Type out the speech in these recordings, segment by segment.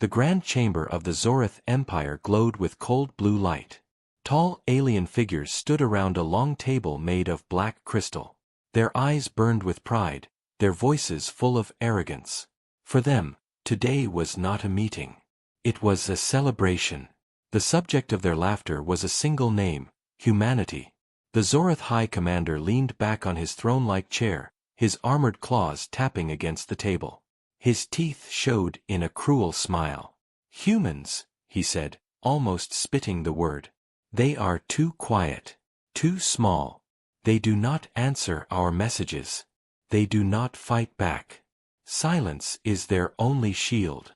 The grand chamber of the Zorith Empire glowed with cold blue light. Tall alien figures stood around a long table made of black crystal. Their eyes burned with pride, their voices full of arrogance. For them, today was not a meeting. It was a celebration. The subject of their laughter was a single name: humanity. The Zorith High Commander leaned back on his throne-like chair, his armored claws tapping against the table. His teeth showed in a cruel smile. "Humans," he said, almost spitting the word. "They are too quiet, too small. They do not answer our messages. They do not fight back. Silence is their only shield."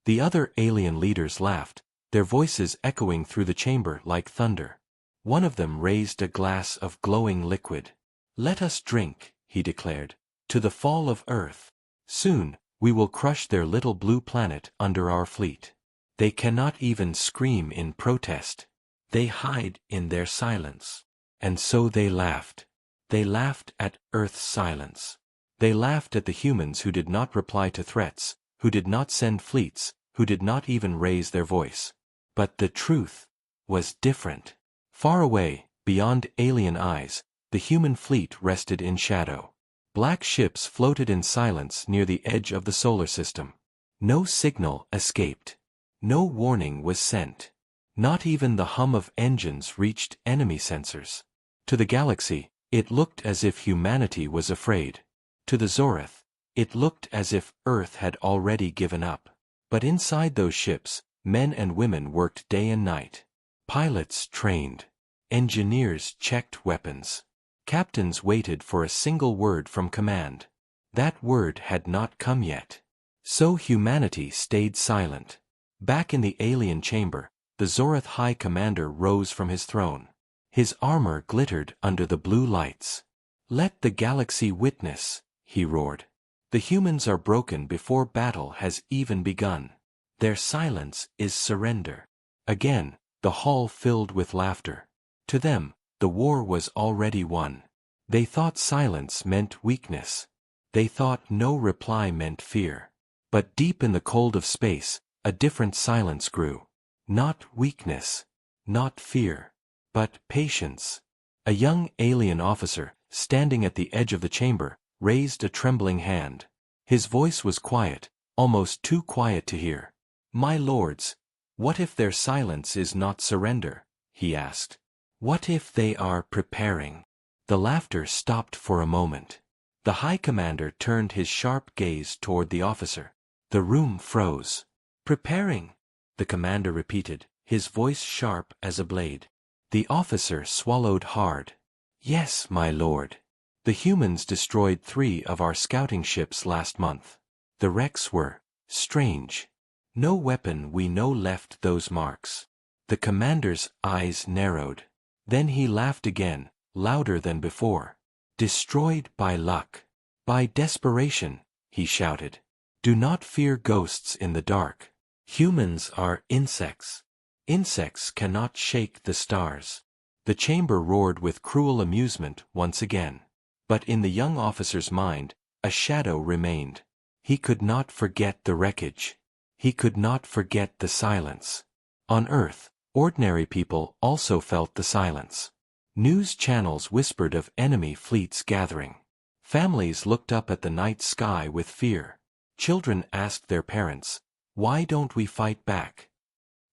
The other alien leaders laughed, their voices echoing through the chamber like thunder. One of them raised a glass of glowing liquid. "Let us drink," he declared, "to the fall of Earth. Soon, we will crush their little blue planet under our fleet. They cannot even scream in protest. They hide in their silence." And so they laughed. They laughed at Earth's silence. They laughed at the humans who did not reply to threats, who did not send fleets, who did not even raise their voice. But the truth was different. Far away, beyond alien eyes, the human fleet rested in shadow. Black ships floated in silence near the edge of the solar system. No signal escaped. No warning was sent. Not even the hum of engines reached enemy sensors. To the galaxy, it looked as if humanity was afraid. To the Zorith, it looked as if Earth had already given up. But inside those ships, men and women worked day and night. Pilots trained. Engineers checked weapons. Captains waited for a single word from command. That word had not come yet. So humanity stayed silent. Back in the alien chamber, the Zorith High Commander rose from his throne. His armor glittered under the blue lights. "Let the galaxy witness," he roared. "The humans are broken before battle has even begun. Their silence is surrender." Again, the hall filled with laughter. To them, the war was already won. They thought silence meant weakness. They thought no reply meant fear. But deep in the cold of space, a different silence grew. Not weakness, not fear, but patience. A young alien officer, standing at the edge of the chamber, raised a trembling hand. His voice was quiet, almost too quiet to hear. "My lords, what if their silence is not surrender?" he asked. "What if they are preparing?" The laughter stopped for a moment. The High Commander turned his sharp gaze toward the officer. The room froze. "Preparing," the commander repeated, his voice sharp as a blade. The officer swallowed hard. "Yes, my lord. The humans destroyed 3 of our scouting ships last month. The wrecks were strange. No weapon we know left those marks." The commander's eyes narrowed. Then he laughed again, louder than before. "Destroyed by luck. By desperation," he shouted. "Do not fear ghosts in the dark. Humans are insects. Insects cannot shake the stars." The chamber roared with cruel amusement once again. But in the young officer's mind, a shadow remained. He could not forget the wreckage. He could not forget the silence. On Earth, ordinary people also felt the silence. News channels whispered of enemy fleets gathering. Families looked up at the night sky with fear. Children asked their parents, "Why don't we fight back?"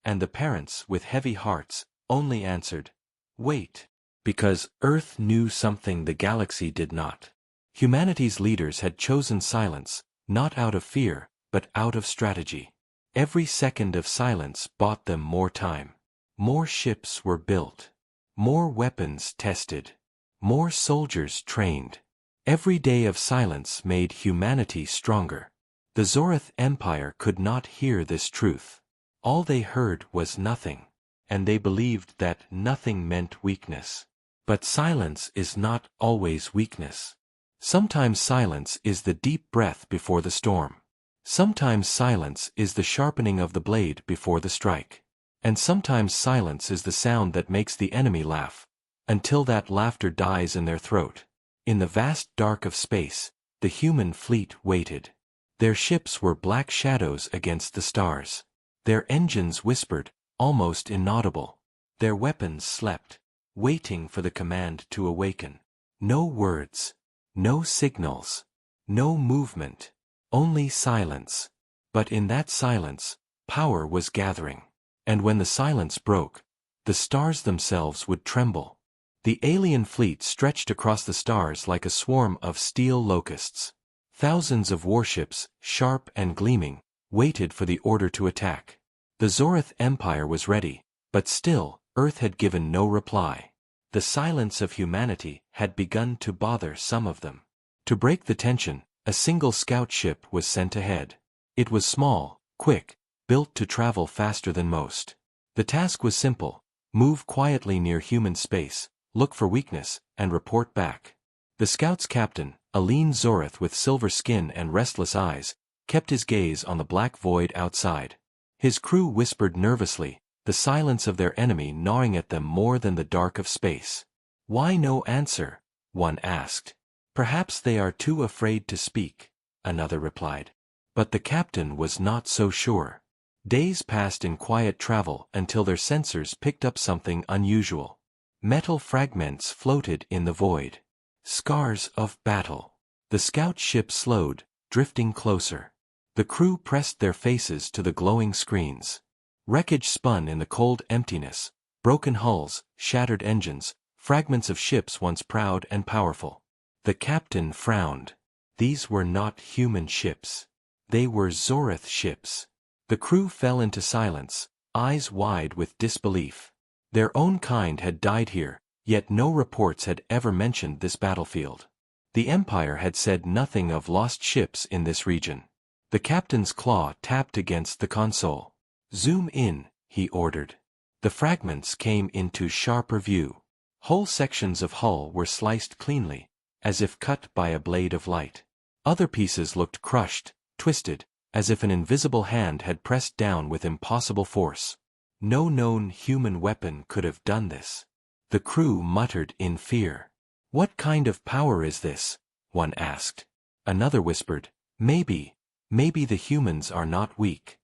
And the parents, with heavy hearts, only answered, "Wait." Because Earth knew something the galaxy did not. Humanity's leaders had chosen silence, not out of fear, but out of strategy. Every second of silence bought them more time. More ships were built. More weapons tested. More soldiers trained. Every day of silence made humanity stronger. The Zorith Empire could not hear this truth. All they heard was nothing, and they believed that nothing meant weakness. But silence is not always weakness. Sometimes silence is the deep breath before the storm. Sometimes silence is the sharpening of the blade before the strike. And sometimes silence is the sound that makes the enemy laugh, until that laughter dies in their throat. In the vast dark of space, the human fleet waited. Their ships were black shadows against the stars. Their engines whispered, almost inaudible. Their weapons slept, waiting for the command to awaken. No words. No signals. No movement. Only silence. But in that silence, power was gathering. And when the silence broke, the stars themselves would tremble. The alien fleet stretched across the stars like a swarm of steel locusts. Thousands of warships, sharp and gleaming, waited for the order to attack. The Zorith Empire was ready, but still, Earth had given no reply. The silence of humanity had begun to bother some of them. To break the tension, a single scout ship was sent ahead. It was small, quick, built to travel faster than most. The task was simple: move quietly near human space, look for weakness, and report back. The scout's captain, a lean Zorith with silver skin and restless eyes, kept his gaze on the black void outside. His crew whispered nervously, the silence of their enemy gnawing at them more than the dark of space. "Why no answer?" one asked. "Perhaps they are too afraid to speak," another replied. But the captain was not so sure. Days passed in quiet travel until their sensors picked up something unusual. Metal fragments floated in the void. Scars of battle. The scout ship slowed, drifting closer. The crew pressed their faces to the glowing screens. Wreckage spun in the cold emptiness: broken hulls, shattered engines, fragments of ships once proud and powerful. The captain frowned. These were not human ships. They were Zorith ships. The crew fell into silence, eyes wide with disbelief. Their own kind had died here, yet no reports had ever mentioned this battlefield. The Empire had said nothing of lost ships in this region. The captain's claw tapped against the console. "Zoom in," he ordered. The fragments came into sharper view. Whole sections of hull were sliced cleanly, as if cut by a blade of light. Other pieces looked crushed, twisted, as if an invisible hand had pressed down with impossible force. No known human weapon could have done this. The crew muttered in fear. "What kind of power is this?" one asked. Another whispered, maybe the humans are not weak."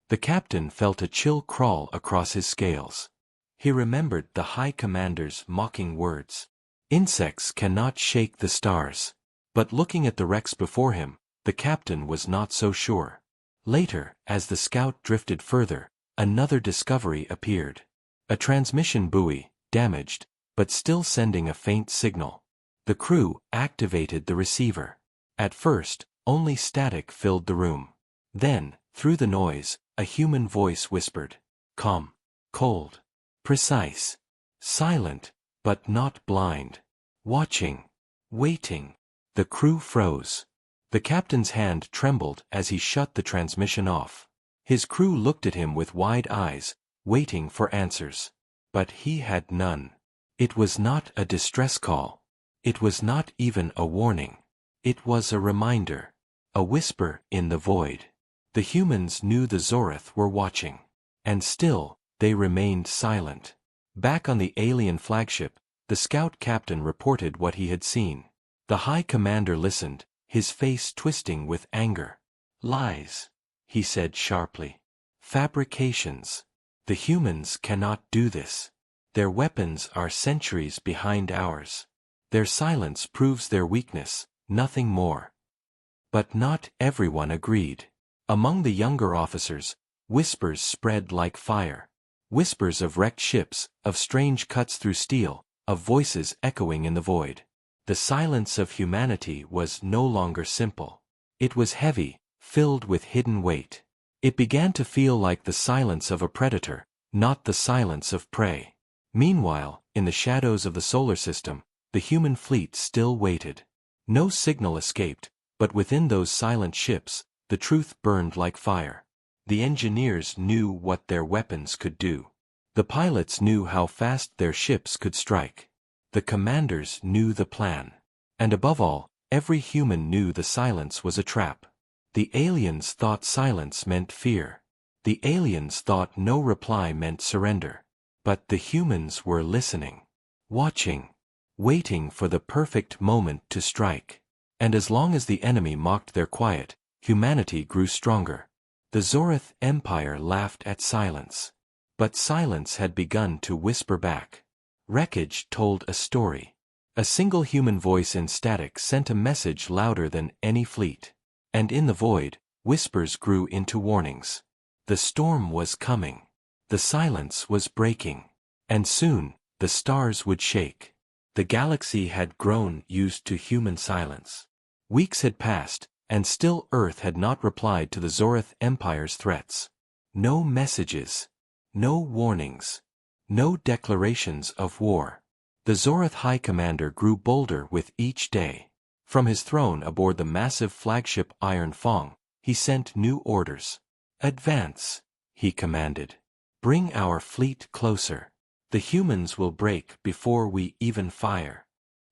The captain felt a chill crawl across his scales. He remembered the High Commander's mocking words. Insects cannot shake the stars. But looking at the wrecks before him, the captain was not so sure. Later, as the scout drifted further, another discovery appeared. A transmission buoy, damaged, but still sending a faint signal. The crew activated the receiver. At first, only static filled the room. Then, through the noise, a human voice whispered. Calm, cold, precise, silent, but not blind. Watching, waiting. The crew froze. The captain's hand trembled as he shut the transmission off. His crew looked at him with wide eyes, waiting for answers. But he had none. It was not a distress call. It was not even a warning. It was a reminder. A whisper in the void. The humans knew the Zorith were watching. And still, they remained silent. Back on the alien flagship, the scout captain reported what he had seen. The High Commander listened, his face twisting with anger. Lies, he said sharply. Fabrications. The humans cannot do this. Their weapons are centuries behind ours. Their silence proves their weakness, nothing more. But not everyone agreed. Among the younger officers, whispers spread like fire. Whispers of wrecked ships, of strange cuts through steel, of voices echoing in the void. The silence of humanity was no longer simple. It was heavy, filled with hidden weight. It began to feel like the silence of a predator, not the silence of prey. Meanwhile, in the shadows of the solar system, the human fleet still waited. No signal escaped, but within those silent ships, the truth burned like fire. The engineers knew what their weapons could do. The pilots knew how fast their ships could strike. The commanders knew the plan. And above all, every human knew the silence was a trap. The aliens thought silence meant fear. The aliens thought no reply meant surrender. But the humans were listening. Watching. Waiting for the perfect moment to strike. And as long as the enemy mocked their quiet, humanity grew stronger. The Zorith Empire laughed at silence. But silence had begun to whisper back. Wreckage told a story. A single human voice in static sent a message louder than any fleet. And in the void, whispers grew into warnings. The storm was coming. The silence was breaking. And soon, the stars would shake. The galaxy had grown used to human silence. Weeks had passed, and still Earth had not replied to the Zorith Empire's threats. No messages. No warnings. No declarations of war. The Zorith High Commander grew bolder with each day. From his throne aboard the massive flagship Iron Fong, he sent new orders. "Advance," he commanded. "Bring our fleet closer. The humans will break before we even fire."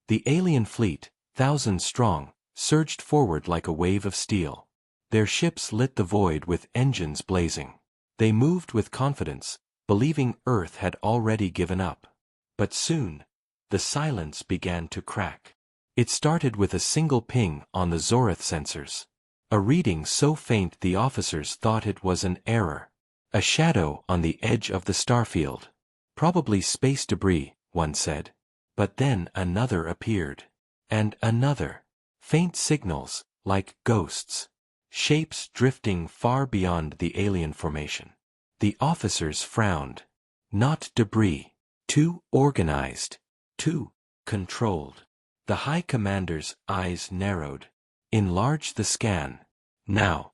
The alien fleet, thousands strong, surged forward like a wave of steel. Their ships lit the void with engines blazing. They moved with confidence, believing Earth had already given up. But soon, the silence began to crack. It started with a single ping on the Zorith sensors. A reading so faint the officers thought it was an error. A shadow on the edge of the starfield. "Probably space debris," one said. But then another appeared. And another. Faint signals, like ghosts. Shapes drifting far beyond the alien formation. The officers frowned. Not debris. Too organized. Too controlled. The High Commander's eyes narrowed. Enlarge the scan. Now.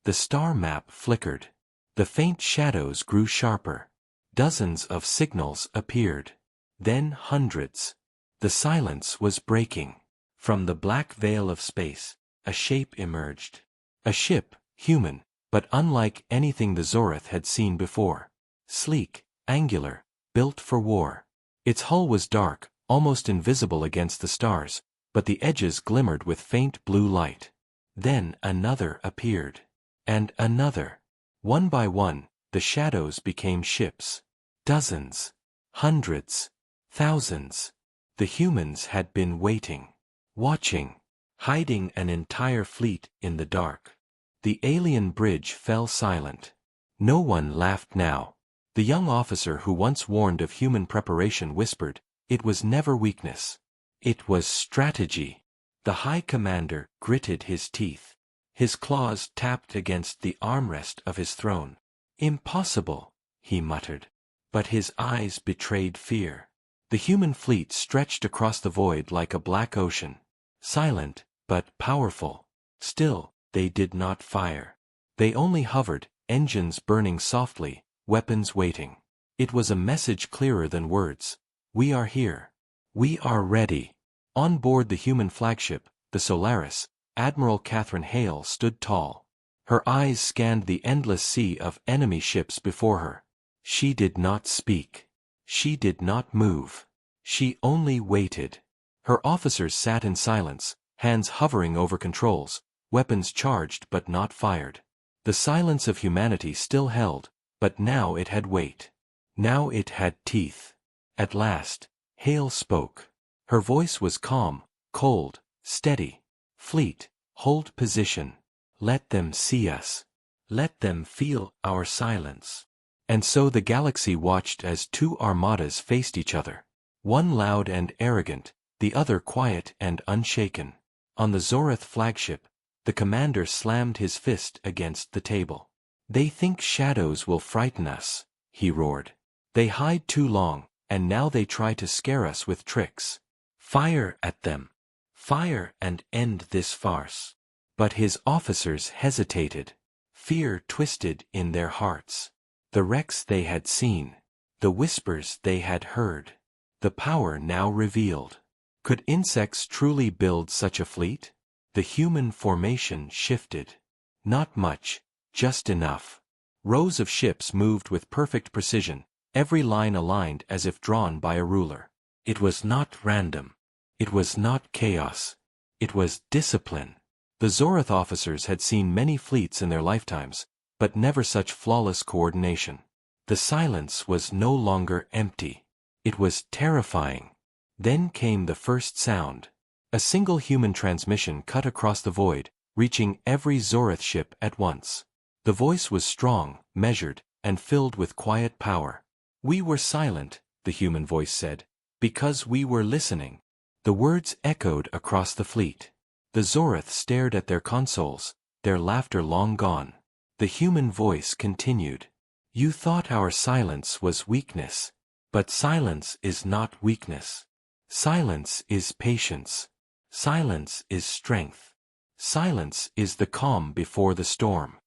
The star map flickered. The faint shadows grew sharper. Dozens of signals appeared. Then hundreds. The silence was breaking. From the black veil of space, a shape emerged. A ship, human, but unlike anything the Zorith had seen before. Sleek, angular, built for war. Its hull was dark, almost invisible against the stars, but the edges glimmered with faint blue light. Then another appeared. And another. One by one, the shadows became ships. Dozens. Hundreds. Thousands. The humans had been waiting. Watching. Hiding an entire fleet in the dark. The alien bridge fell silent. No one laughed now. The young officer who once warned of human preparation whispered, "It was never weakness. It was strategy." The High Commander gritted his teeth. His claws tapped against the armrest of his throne. "Impossible," he muttered. But his eyes betrayed fear. The human fleet stretched across the void like a black ocean. Silent, but powerful. Still, they did not fire. They only hovered, engines burning softly, weapons waiting. It was a message clearer than words. "We are here. We are ready." On board the human flagship, the Solaris, Admiral Catherine Hale stood tall. Her eyes scanned the endless sea of enemy ships before her. She did not speak. She did not move. She only waited. Her officers sat in silence, hands hovering over controls, weapons charged but not fired. The silence of humanity still held, but now it had weight. Now it had teeth. At last, Hale spoke. Her voice was calm, cold, steady. "Fleet, hold position. Let them see us. Let them feel our silence." And so the galaxy watched as two armadas faced each other. One loud and arrogant, the other quiet and unshaken. On the Zorith flagship, the commander slammed his fist against the table. "They think shadows will frighten us," he roared. "They hide too long, and now they try to scare us with tricks. Fire at them. Fire and end this farce." But his officers hesitated. Fear twisted in their hearts. The wrecks they had seen. The whispers they had heard. The power now revealed. Could insects truly build such a fleet? The human formation shifted. Not much, just enough. Rows of ships moved with perfect precision, every line aligned as if drawn by a ruler. It was not random. It was not chaos. It was discipline. The Zorith officers had seen many fleets in their lifetimes, but never such flawless coordination. The silence was no longer empty. It was terrifying. Then came the first sound. A single human transmission cut across the void, reaching every Zorith ship at once. The voice was strong, measured, and filled with quiet power. "We were silent," the human voice said, "because we were listening." The words echoed across the fleet. The Zorith stared at their consoles, their laughter long gone. The human voice continued. "You thought our silence was weakness. But silence is not weakness. Silence is patience. Silence is strength. Silence is the calm before the storm."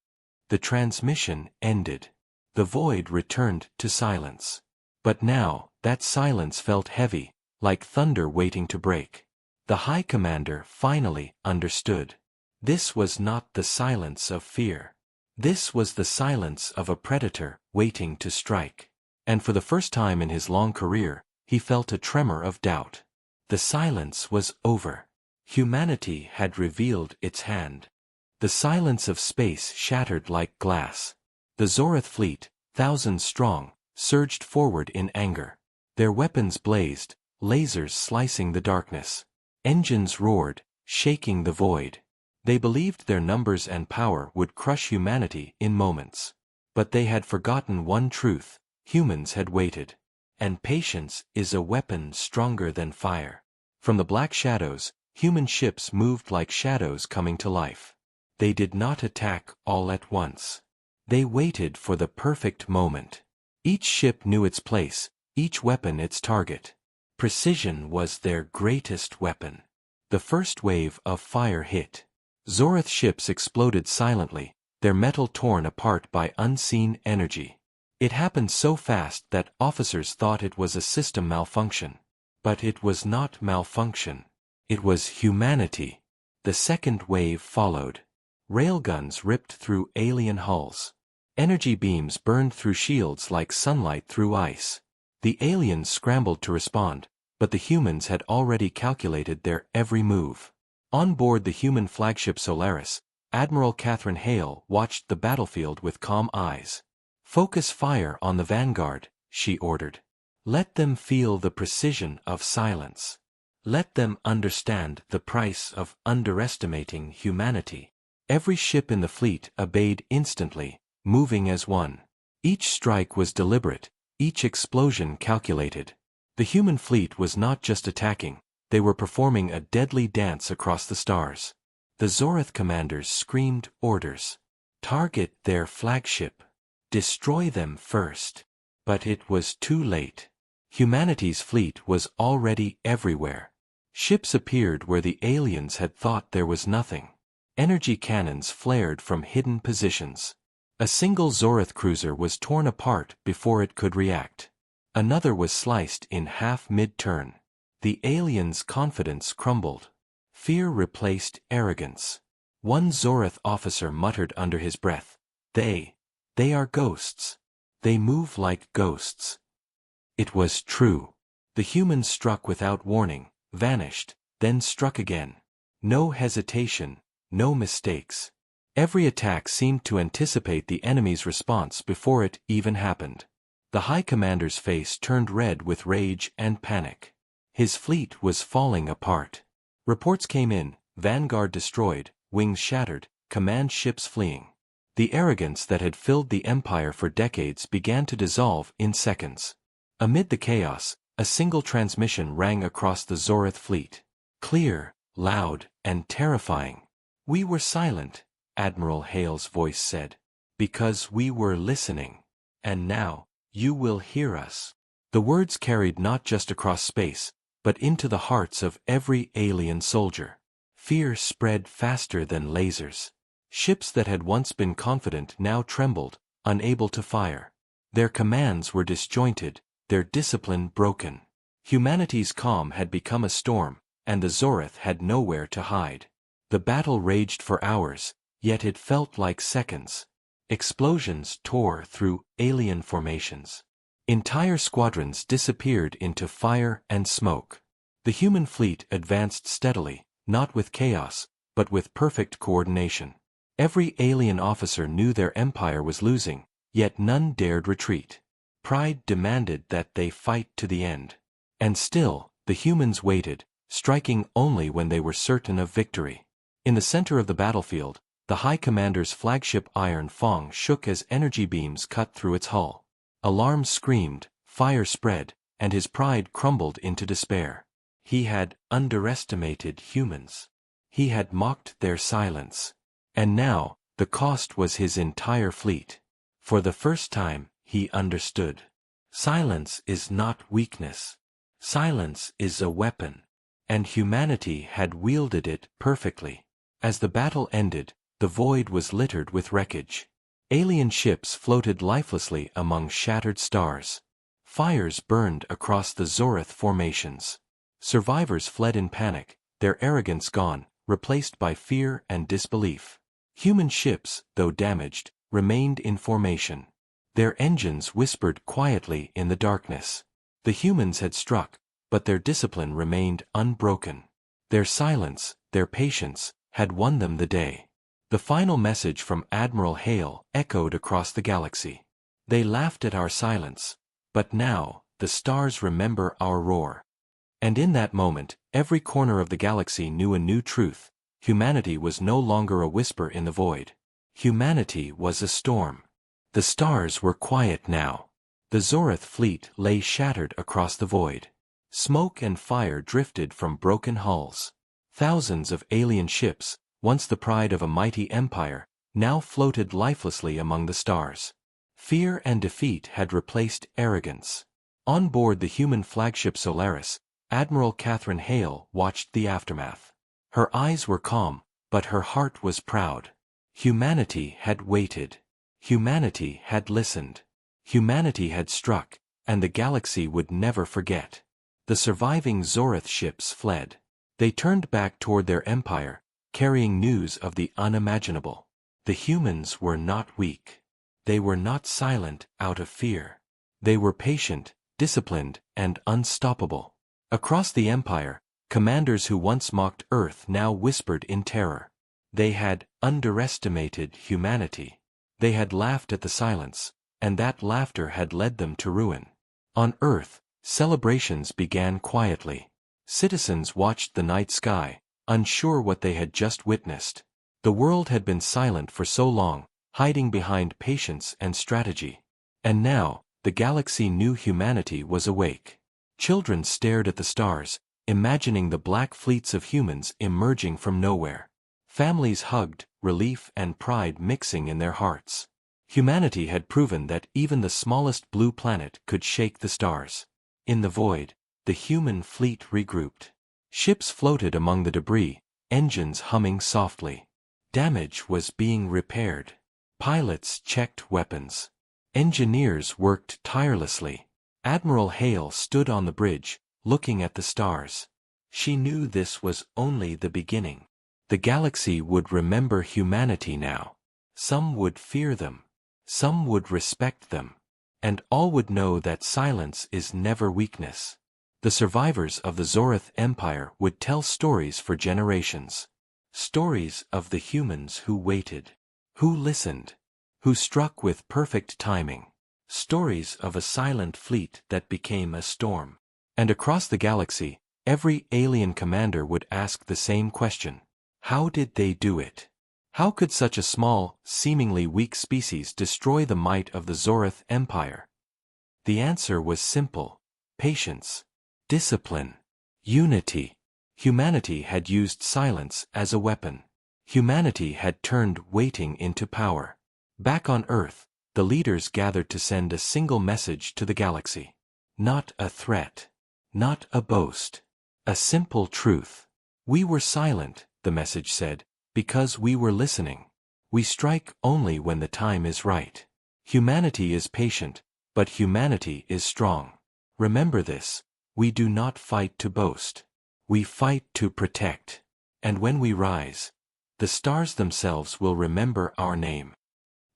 The transmission ended. The void returned to silence. But now, that silence felt heavy, like thunder waiting to break. The High Commander finally understood. This was not the silence of fear. This was the silence of a predator waiting to strike. And for the first time in his long career, he felt a tremor of doubt. The silence was over. Humanity had revealed its hand. The silence of space shattered like glass. The Zorith fleet, thousands strong, surged forward in anger. Their weapons blazed, lasers slicing the darkness. Engines roared, shaking the void. They believed their numbers and power would crush humanity in moments. But they had forgotten one truth: humans had waited. And patience is a weapon stronger than fire. From the black shadows, human ships moved like shadows coming to life. They did not attack all at once. They waited for the perfect moment. Each ship knew its place, each weapon its target. Precision was their greatest weapon. The first wave of fire hit. Zorith ships exploded silently, their metal torn apart by unseen energy. It happened so fast that officers thought it was a system malfunction. But it was not malfunction. It was humanity. The second wave followed. Railguns ripped through alien hulls. Energy beams burned through shields like sunlight through ice. The aliens scrambled to respond, but the humans had already calculated their every move. On board the human flagship Solaris, Admiral Catherine Hale watched the battlefield with calm eyes. "Focus fire on the vanguard," she ordered. "Let them feel the precision of silence. Let them understand the price of underestimating humanity." Every ship in the fleet obeyed instantly, moving as one. Each strike was deliberate, each explosion calculated. The human fleet was not just attacking, they were performing a deadly dance across the stars. The Zorith commanders screamed orders. "Target their flagship. Destroy them first." But it was too late. Humanity's fleet was already everywhere. Ships appeared where the aliens had thought there was nothing. Energy cannons flared from hidden positions. A single Zorith cruiser was torn apart before it could react. Another was sliced in half mid-turn. The aliens' confidence crumbled. Fear replaced arrogance. One Zorith officer muttered under his breath, They are ghosts. They move like ghosts." It was true. The humans struck without warning, vanished, then struck again. No hesitation, no mistakes. Every attack seemed to anticipate the enemy's response before it even happened. The High Commander's face turned red with rage and panic. His fleet was falling apart. Reports came in: Vanguard destroyed, wings shattered, command ships fleeing. The arrogance that had filled the Empire for decades began to dissolve in seconds. Amid the chaos, a single transmission rang across the Zorith fleet. Clear, loud, and terrifying. "We were silent," Admiral Hale's voice said, "because we were listening. And now, you will hear us." The words carried not just across space, but into the hearts of every alien soldier. Fear spread faster than lasers. Ships that had once been confident now trembled, unable to fire. Their commands were disjointed, their discipline broken. Humanity's calm had become a storm, and the Zorith had nowhere to hide. The battle raged for hours, yet it felt like seconds. Explosions tore through alien formations. Entire squadrons disappeared into fire and smoke. The human fleet advanced steadily, not with chaos, but with perfect coordination. Every alien officer knew their empire was losing, yet none dared retreat. Pride demanded that they fight to the end. And still, the humans waited, striking only when they were certain of victory. In the center of the battlefield, The High Commander's flagship Iron Fang shook as energy beams cut through its hull. Alarms screamed, fire spread, and his pride crumbled into despair. He had underestimated humans. He had mocked their silence. And now, the cost was his entire fleet. For the first time, he understood. Silence is not weakness. Silence is a weapon. And humanity had wielded it perfectly. As the battle ended, the void was littered with wreckage. Alien ships floated lifelessly among shattered stars. Fires burned across the Zorith formations. Survivors fled in panic, their arrogance gone, replaced by fear and disbelief. Human ships, though damaged, remained in formation. Their engines whispered quietly in the darkness. The humans had struck, but their discipline remained unbroken. Their silence, their patience, had won them the day. The final message from Admiral Hale echoed across the galaxy. They laughed at our silence, but now, the stars remember our roar. And in that moment, every corner of the galaxy knew a new truth. Humanity was no longer a whisper in the void. Humanity was a storm. The stars were quiet now. The Zorith fleet lay shattered across the void. Smoke and fire drifted from broken hulls. Thousands of alien ships, once the pride of a mighty empire, now floated lifelessly among the stars. Fear and defeat had replaced arrogance. On board the human flagship Solaris, Admiral Catherine Hale watched the aftermath. Her eyes were calm, but her heart was proud. Humanity had waited. Humanity had listened. Humanity had struck, and the galaxy would never forget. The surviving Zorith ships fled. They turned back toward their empire, carrying news of the unimaginable. The humans were not weak. They were not silent out of fear. They were patient, disciplined, and unstoppable. Across the empire, commanders who once mocked Earth now whispered in terror. They had underestimated humanity. They had laughed at the silence, and that laughter had led them to ruin. On Earth, celebrations began quietly. Citizens watched the night sky, unsure what they had just witnessed. The world had been silent for so long, hiding behind patience and strategy. And now, the galaxy knew humanity was awake. Children stared at the stars, imagining the black fleets of humans emerging from nowhere. Families hugged, relief and pride mixing in their hearts. Humanity had proven that even the smallest blue planet could shake the stars. In the void, the human fleet regrouped. Ships floated among the debris, engines humming softly. Damage was being repaired. Pilots checked weapons. Engineers worked tirelessly. Admiral Hale stood on the bridge, looking at the stars. She knew this was only the beginning. The galaxy would remember humanity now. Some would fear them. Some would respect them. And all would know that silence is never weakness. The survivors of the Zorith Empire would tell stories for generations. Stories of the humans who waited, who listened, who struck with perfect timing. Stories of a silent fleet that became a storm. And across the galaxy, every alien commander would ask the same question. How did they do it? How could such a small, seemingly weak species destroy the might of the Zorith Empire? The answer was simple. Patience. Discipline. Unity. Humanity had used silence as a weapon. Humanity had turned waiting into power. Back on Earth, the leaders gathered to send a single message to the galaxy. Not a threat. Not a boast. A simple truth. We were silent, the message said, because we were listening. We strike only when the time is right. Humanity is patient, but humanity is strong. Remember this. We do not fight to boast. We fight to protect. And when we rise, the stars themselves will remember our name.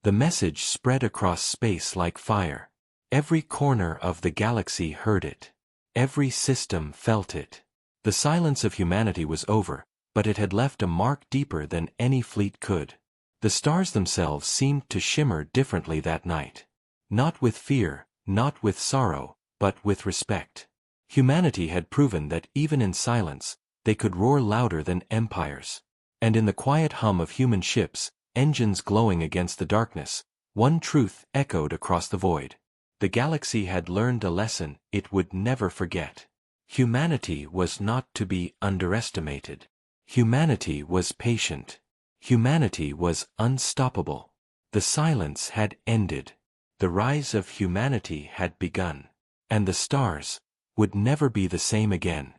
The message spread across space like fire. Every corner of the galaxy heard it. Every system felt it. The silence of humanity was over, but it had left a mark deeper than any fleet could. The stars themselves seemed to shimmer differently that night. Not with fear, not with sorrow, but with respect. Humanity had proven that even in silence, they could roar louder than empires. And in the quiet hum of human ships, engines glowing against the darkness, one truth echoed across the void. The galaxy had learned a lesson it would never forget. Humanity was not to be underestimated. Humanity was patient. Humanity was unstoppable. The silence had ended. The rise of humanity had begun. And the stars would never be the same again.